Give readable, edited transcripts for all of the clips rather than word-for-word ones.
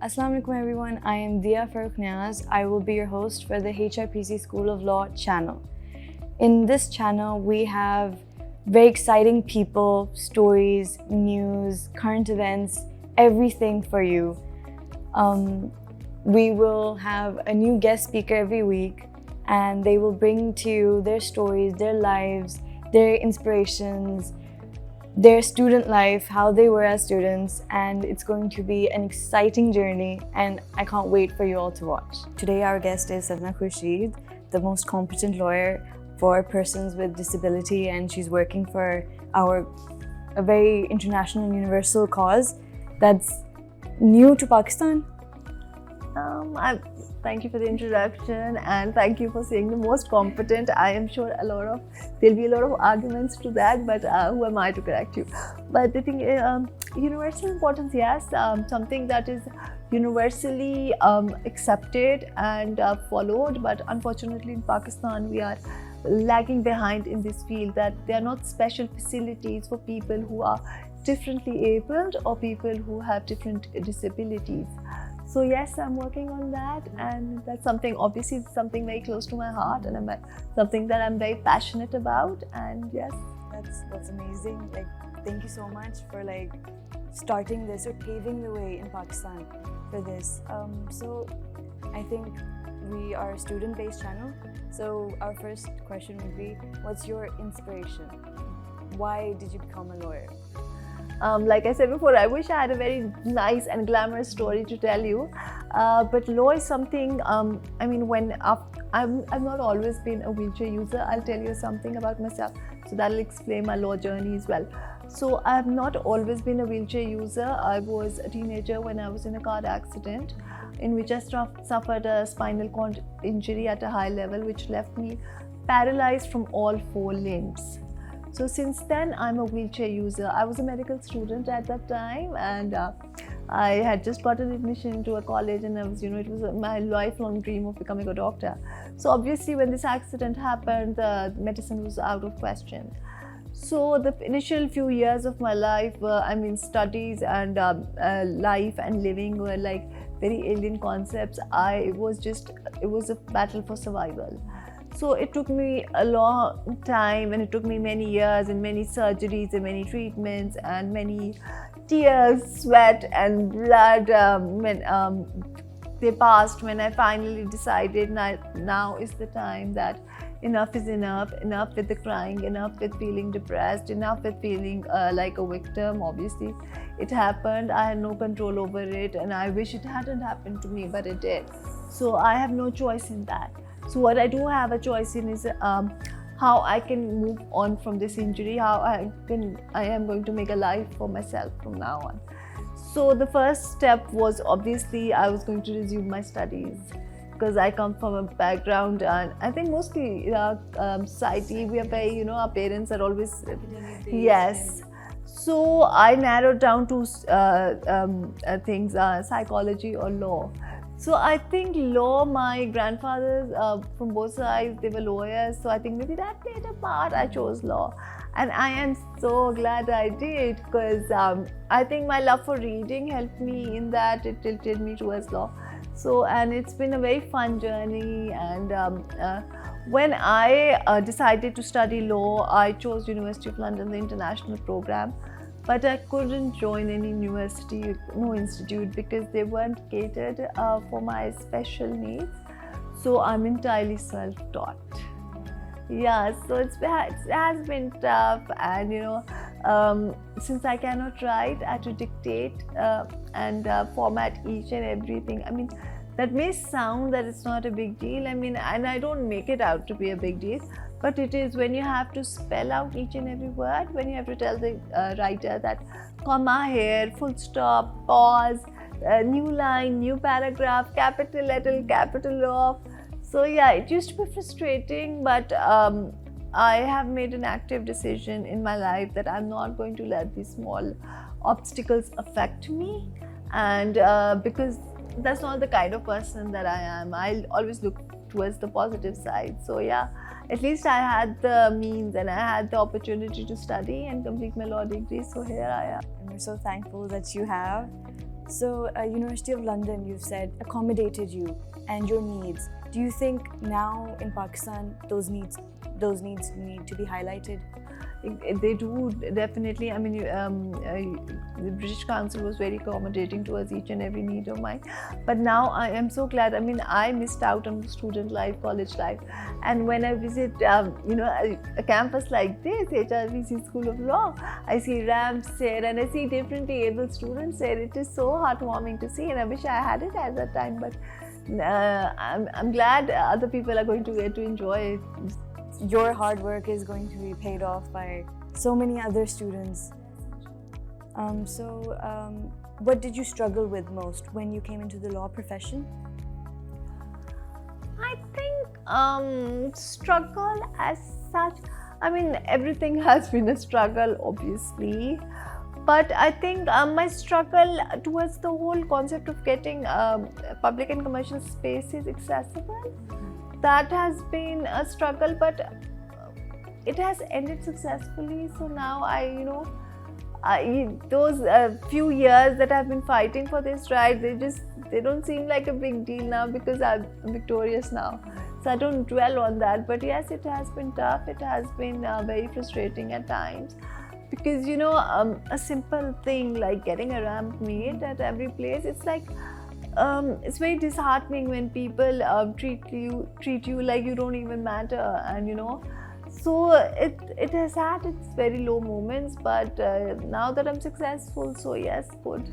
Assalamu alaikum everyone, I am Dia Farooq Niaz. I will be your host for the HIPC School of Law channel. In this channel, we have very exciting people, stories, news, current events, everything for you. We will have a new guest speaker every week, and they will bring to you their stories, their lives, their inspirations, their student life, how they were as students, and it's going to be an exciting journey, and I can't wait for you all to watch. Today our guest is Khurshid, the most competent lawyer for persons with disability, and she's working for a very international and universal cause that's new to Pakistan. Thank you for the introduction, and thank you for saying the most competent. I am sure there'll be a lot of arguments to that, but who am I to correct you? But the thing is, universal importance, yes, something that is universally accepted and followed, but unfortunately in Pakistan we are lagging behind in this field, that there are not special facilities for people who are differently abled or people who have different disabilities. So yes, I'm working on that, and that's something, obviously it's something very close to my heart, and something that I'm very passionate about. And yes, that's amazing. Thank you so much for starting this or paving the way in Pakistan for this. So I think we are a student-based channel. So our first question would be, what's your inspiration? Why did you become a lawyer? Like I said before, I wish I had a very nice and glamorous story to tell you, but law is something, I've not always been a wheelchair user. I'll tell you something about myself, so that'll explain my law journey as well. So I've not always been a wheelchair user. I was a teenager when I was in a car accident in which I suffered a spinal cord injury at a high level, which left me paralyzed from all 4 limbs. So since then, I'm a wheelchair user. I was a medical student at that time, and I had just gotten admission into a college, and it was my lifelong dream of becoming a doctor. So obviously, when this accident happened, medicine was out of question. So the initial few years of my life, studies and life and living were like very alien concepts. It was a battle for survival. So it took me a long time, and it took me many years and many surgeries and many treatments and many tears, sweat and blood they passed when I finally decided now is the time that enough is enough with the crying, enough with feeling depressed, enough with feeling like a victim. Obviously, it happened. I had no control over it, and I wish it hadn't happened to me, but it did. So I have no choice in that. So what I do have a choice in is how I can move on from this injury, how I am going to make a life for myself from now on. So the first step was, obviously, I was going to resume my studies, because I come from a background, and I think mostly society, we are very, our parents are always, yes. So I narrowed down to things, psychology or law. So I think law, my grandfathers from both sides, they were lawyers. So I think maybe that played a part. I chose law. And I am so glad I did, because I think my love for reading helped me in that. It tilted me towards law. So, and it's been a very fun journey. And when I decided to study law, I chose University of London, the international program. But I couldn't join any university, no institute, because they weren't catered for my special needs. So I'm entirely self-taught. Yeah, so it has been tough, and since I cannot write, I had to dictate and format each and everything. That may sound that it's not a big deal. And I don't make it out to be a big deal. But it is when you have to spell out each and every word, when you have to tell the writer that comma here, full stop, pause, new line, new paragraph, capital letter, capital off. So yeah, it used to be frustrating, but I have made an active decision in my life that I'm not going to let these small obstacles affect me, and because that's not the kind of person that I am. I'll always look towards the positive side. So yeah, at least I had the means and I had the opportunity to study and complete my law degree. So here I am. And we're so thankful that you have. So, University of London, you've said, accommodated you and your needs. Do you think now in Pakistan those needs need to be highlighted? They do, definitely. I mean, the British Council was very accommodating towards each and every need of mine. But now I am so glad. I mean, I missed out on student life, college life. And when I visit, a campus like this, HRBC School of Law, I see ramps there and I see differently able students there. It is so heartwarming to see, and I wish I had it at that time. But I'm glad other people are going to get to enjoy it. Your hard work is going to be paid off by so many other students. What did you struggle with most when you came into the law profession? I think struggle as such, I mean, everything has been a struggle, obviously. But I think my struggle towards the whole concept of getting public and commercial spaces accessible, that has been a struggle, but it has ended successfully. So now those few years that I've been fighting for this right, they don't seem like a big deal now because I'm victorious now. So I don't dwell on that. But yes, it has been tough. It has been very frustrating at times. Because a simple thing like getting a ramp made at every place, it's like it's very disheartening when people treat you like you don't even matter, and so it has had its very low moments. But now that I'm successful, so yes, good.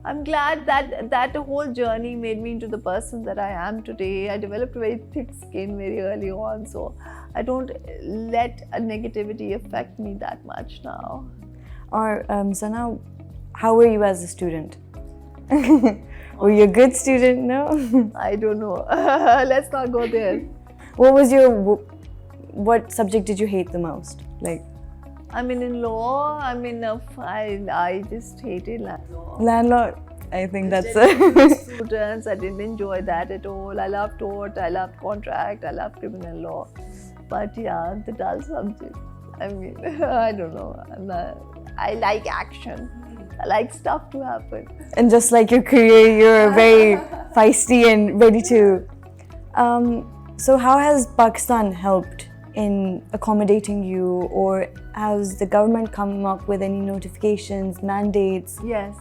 I'm glad that whole journey made me into the person that I am today. I developed very thick skin very early on, so I don't let a negativity affect me that much now. Or Sana, how were you as a student? Were you a good student? No? I don't know. Let's not go there. What subject did you hate the most? Like, I mean, in law, I just hated law. Landlord. I think that's Students, I didn't enjoy that at all. I loved tort, I loved contract, I loved criminal law. But yeah, the dull subject. I mean, I don't know. I like action. I like stuff to happen. And just like your career, you're very feisty and ready to. So how has Pakistan helped in accommodating you, or has the government come up with any notifications, mandates? Yes.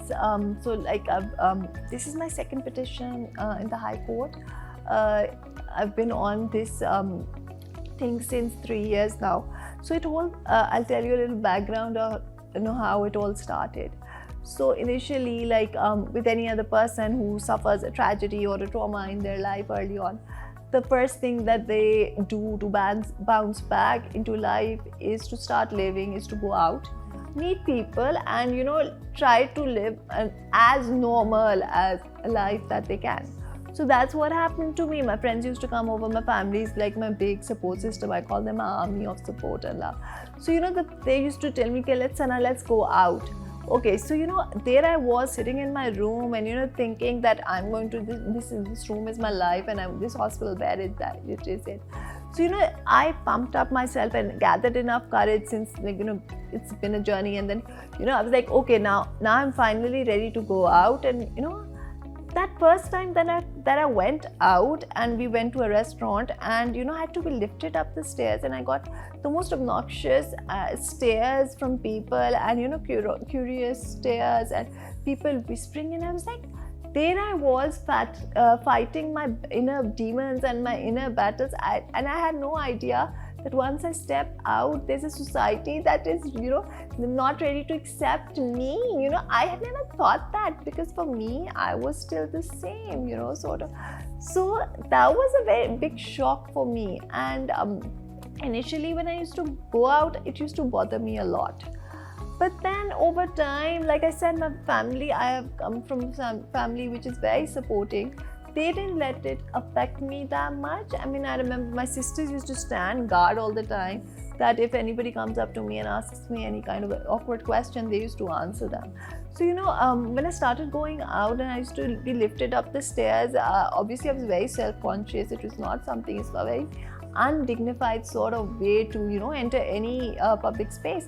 This is my second petition in the High Court. I've been on this thing since 3 years now. So I'll tell you a little background of how it all started. So initially, with any other person who suffers a tragedy or a trauma in their life early on, the first thing that they do to bounce back into life is to start living, is to go out, meet people, and try to live as normal as a life that they can. So that's what happened to me. My friends used to come over. My family is like my big support system. I call them my army of support and love. So they used to tell me, okay, let's go out. Okay, so there I was sitting in my room and thinking that I'm going to this room is my life, and this hospital bed is that it is it. So I pumped up myself and gathered enough courage, since it's been a journey, and then I was like, okay, now I'm finally ready to go out. And that first time that I went out and we went to a restaurant, and I had to be lifted up the stairs, and I got the most obnoxious stares from people, and curious stares and people whispering, and I was like, there I was fighting my inner demons and my inner battles, and I had no idea that once I step out, there's a society that is not ready to accept me. I had never thought that, because for me I was still the same, sort of. So that was a very big shock for me. And initially when I used to go out, it used to bother me a lot. But then over time, like I said, my family, I have come from some family which is very supporting. They didn't let it affect me that much. I mean, I remember my sisters used to stand guard all the time, that if anybody comes up to me and asks me any kind of awkward question, they used to answer them. So when I started going out and I used to be lifted up the stairs, obviously I was very self-conscious. It was not something, it's a very undignified sort of way to enter any public space.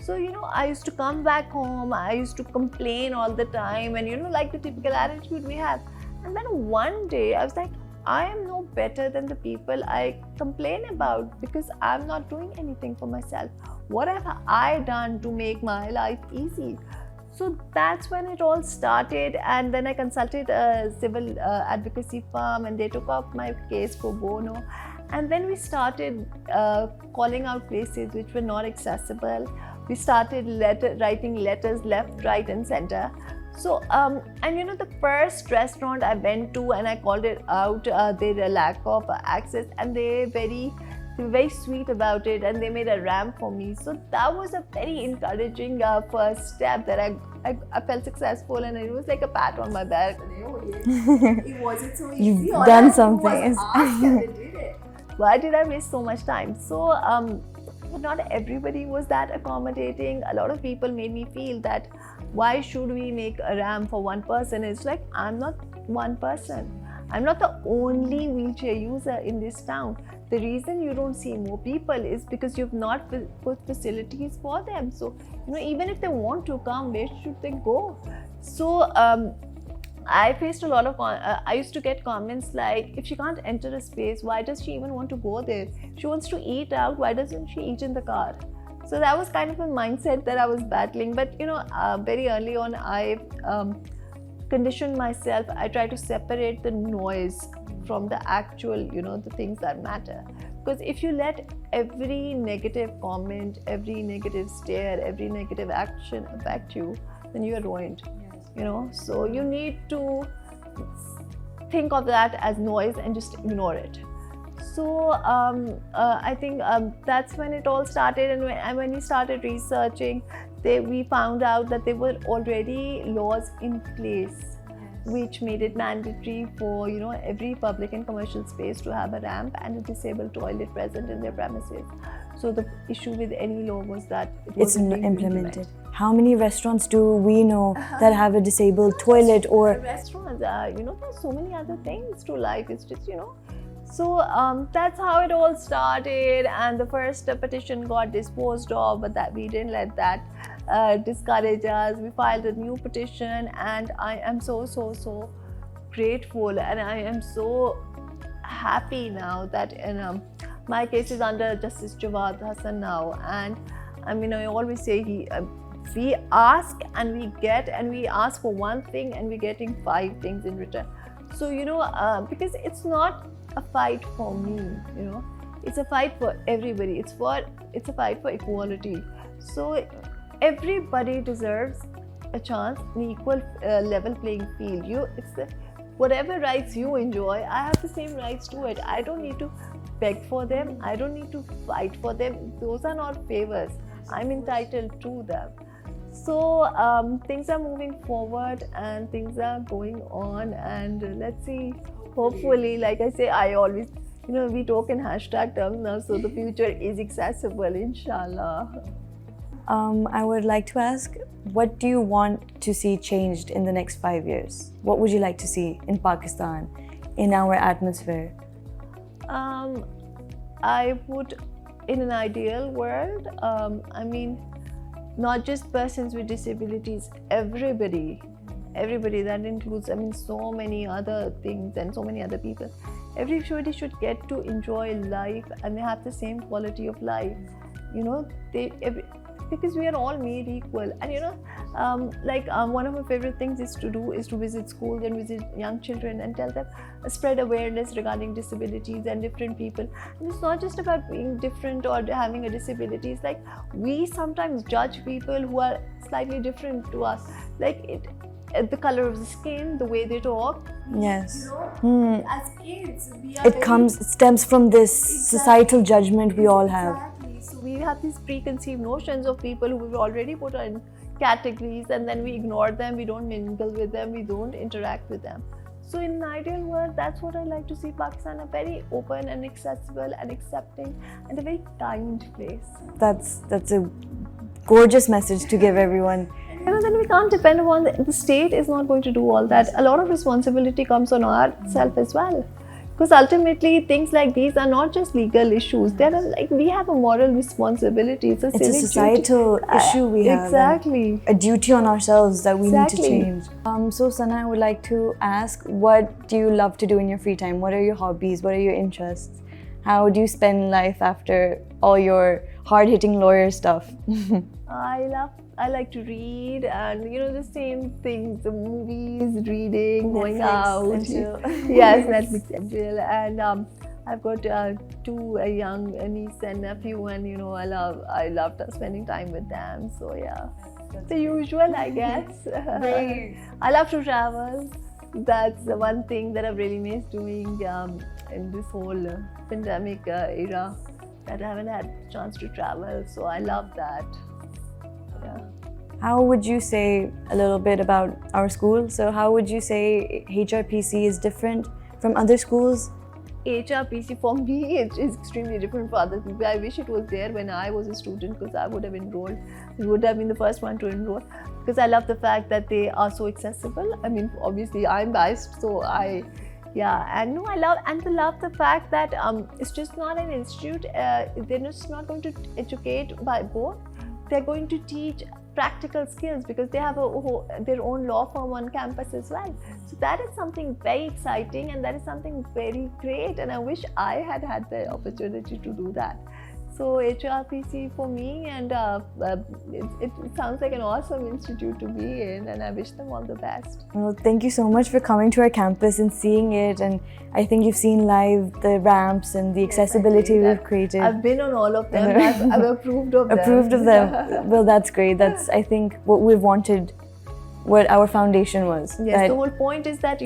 So, I used to come back home, I used to complain all the time, and like the typical attitude we have. And then one day I was like, I am no better than the people I complain about, because I'm not doing anything for myself. What have I done to make my life easy? So that's when it all started, and then I consulted a civil advocacy firm, and they took up my case pro bono. And then we started calling out places which were not accessible. We started writing letters left, right, and center. So, and the first restaurant I went to and I called it out, their lack of access, and they were very sweet about it, and they made a ramp for me. So that was a very encouraging first step that I felt successful, and it was like a pat on my back. It wasn't so easy. You've done something. Why did I waste so much time? So not everybody was that accommodating. A lot of people made me feel that why should we make a ramp for one person? It's like, I'm not one person. I'm not the only wheelchair user in this town. The reason you don't see more people is because you've not put facilities for them. So, even if they want to come, where should they go? So, I faced a lot of, I used to get comments like, if she can't enter a space, why does she even want to go there? She wants to eat out, why doesn't she eat in the car? So that was kind of a mindset that I was battling. But, very early on, I conditioned myself. I try to separate the noise from the actual, the things that matter. Because if you let every negative comment, every negative stare, every negative action affect you, then you are ruined. So you need to think of that as noise and just ignore it. So I think that's when it all started, and when we started researching, we found out that there were already laws in place which made it mandatory for every public and commercial space to have a ramp and a disabled toilet present in their premises. So the issue with any law was that it's implemented. How many restaurants do we know that have a disabled toilet? Or restaurants, there's so many other things to life. It's just So that's how it all started, and the first petition got disposed of, but that we didn't let that discourage us. We filed a new petition, and I am so grateful, and I am so happy now that my case is under Justice Jawad Hassan now. And I always say we ask and we get, and we ask for one thing and we're getting 5 things in return. So because it's not a fight for me, it's a fight for everybody. It's a fight for equality. So everybody deserves a chance, an equal level playing field. Whatever rights you enjoy, I have the same rights to it. I don't need to beg for them. I don't need to fight for them. Those are not favors. I'm entitled to them. So things are moving forward and things are going on, and let's see. Hopefully, like I say, I always, we talk in hashtag terms now, so the future is accessible, inshallah. I would like to ask, what do you want to see changed in the next 5 years? What would you like to see in Pakistan, in our atmosphere? I would, in an ideal world, not just persons with disabilities, everybody, that includes, so many other things and so many other people. Everybody should get to enjoy life, and they have the same quality of life, because we are all made equal. And one of my favorite things is to visit schools and visit young children and tell them, spread awareness regarding disabilities and different people. And it's not just about being different or having a disability. It's like we sometimes judge people who are slightly different to us, the color of the skin, the way they talk. Yes. As kids, it stems from this societal judgment we all have. Exactly. So we have these preconceived notions of people who we've already put in categories, and then we ignore them, we don't mingle with them, we don't interact with them. So in an ideal world, that's what I like to see Pakistan, a very open and accessible and accepting and a very kind place. That's a gorgeous message to give everyone. Then we can't depend upon the state is not going to do all that. A lot of responsibility comes on ourselves as well. Because ultimately, things like these are not just legal issues. There are like we have a moral responsibility. It's a It's a civic societal duty. issue we have. Exactly. A duty on ourselves that we need to Exactly. change. So Sana, I would like to ask, what do you love to do in your free time? What are your hobbies? What are your interests? How do you spend life after all your hard-hitting lawyer stuff? I like to read, and the same things: the movies, reading, going Netflix out. and chill. Yes, Netflix and chill. And I've got two, a young niece and nephew, and I love spending time with them. So yeah, the usual, I guess. Great. I love to travel. That's the one thing that I've really missed doing in this whole pandemic era, that I haven't had a chance to travel. So I love that. Yeah. How would you say a little bit about our school? So how would you say HRPC is different from other schools? HRPC for me it is extremely different for other people. I wish it was there when I was a student, because I would have enrolled. It would have been the first one to enroll, because I love the fact that they are so accessible. I mean, obviously I'm biased, so I love the fact that it's just not an institute. They're just not going to educate by book. They're going to teach practical skills, because they have their own law firm on campus as well. So that is something very exciting, and that is something very great, and I wish I had had the opportunity to do that. So HRPC for me, and it sounds like an awesome institute to be in, and I wish them all the best. Well, thank you so much for coming to our campus and seeing it, and I think you've seen live the ramps and the accessibility we've created. I've been on all of them. I've approved of them. Approved of them. Well, that's great. That's, I think, what we've wanted, what our foundation was. Yes, the whole point is that,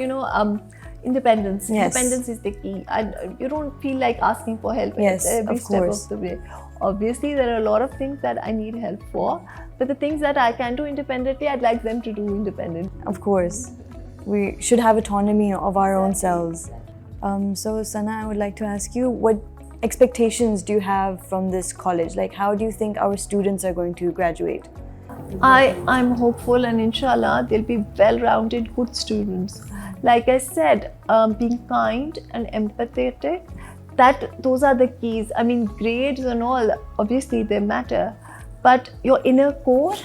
independence. Yes. Independence is the key. And you don't feel like asking for help Yes, every of step course. of the way. Obviously, there are a lot of things that I need help for, but the things that I can do independently, I'd like them to do independently. Of course. We should have autonomy of our own selves. So Sana, I would like to ask you, what expectations do you have from this college? Like, how do you think our students are going to graduate? I'm hopeful, and inshallah they'll be well-rounded, good students. Like I said, being kind and empathetic, those are the keys. I mean, grades and all, obviously they matter, but your inner core,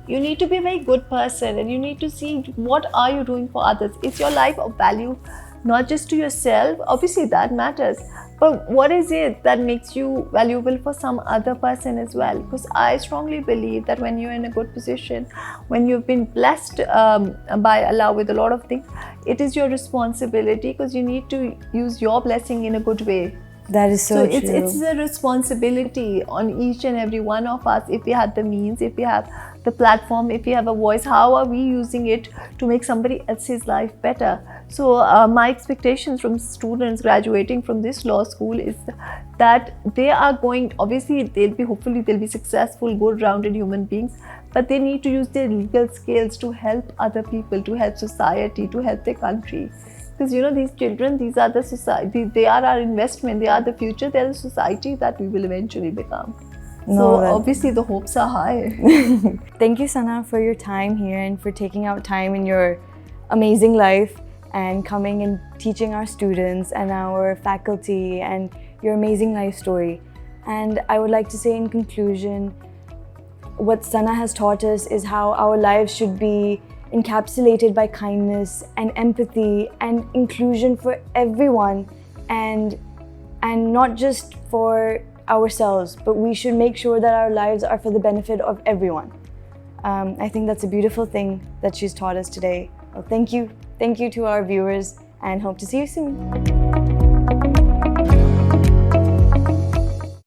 you need to be a very good person, and you need to see what are you doing for others. Is your life of value not just to yourself? Obviously that matters, but what is it that makes you valuable for some other person as well? Because I strongly believe that when you're in a good position, when you've been blessed by Allah with a lot of things, it is your responsibility, because you need to use your blessing in a good way. That is so true. It's a responsibility on each and every one of us. If we have the means, if we have the platform, if we have a voice, how are we using it to make somebody else's life better? So my expectations from students graduating from this law school is that they are going, obviously hopefully they'll be successful, good rounded human beings, but they need to use their legal skills to help other people, to help society, to help their country. Because these children, these are the society, they are our investment, they are the future, they are the society that we will eventually become. Obviously the hopes are high. Thank you, Sana, for your time here and for taking out time in your amazing life and coming and teaching our students and our faculty and your amazing life story. And I would like to say in conclusion, what Sana has taught us is how our lives should be encapsulated by kindness and empathy and inclusion for everyone, and not just for ourselves, but we should make sure that our lives are for the benefit of everyone. I think that's a beautiful thing that she's taught us today. Well, thank you to our viewers, and hope to see you soon.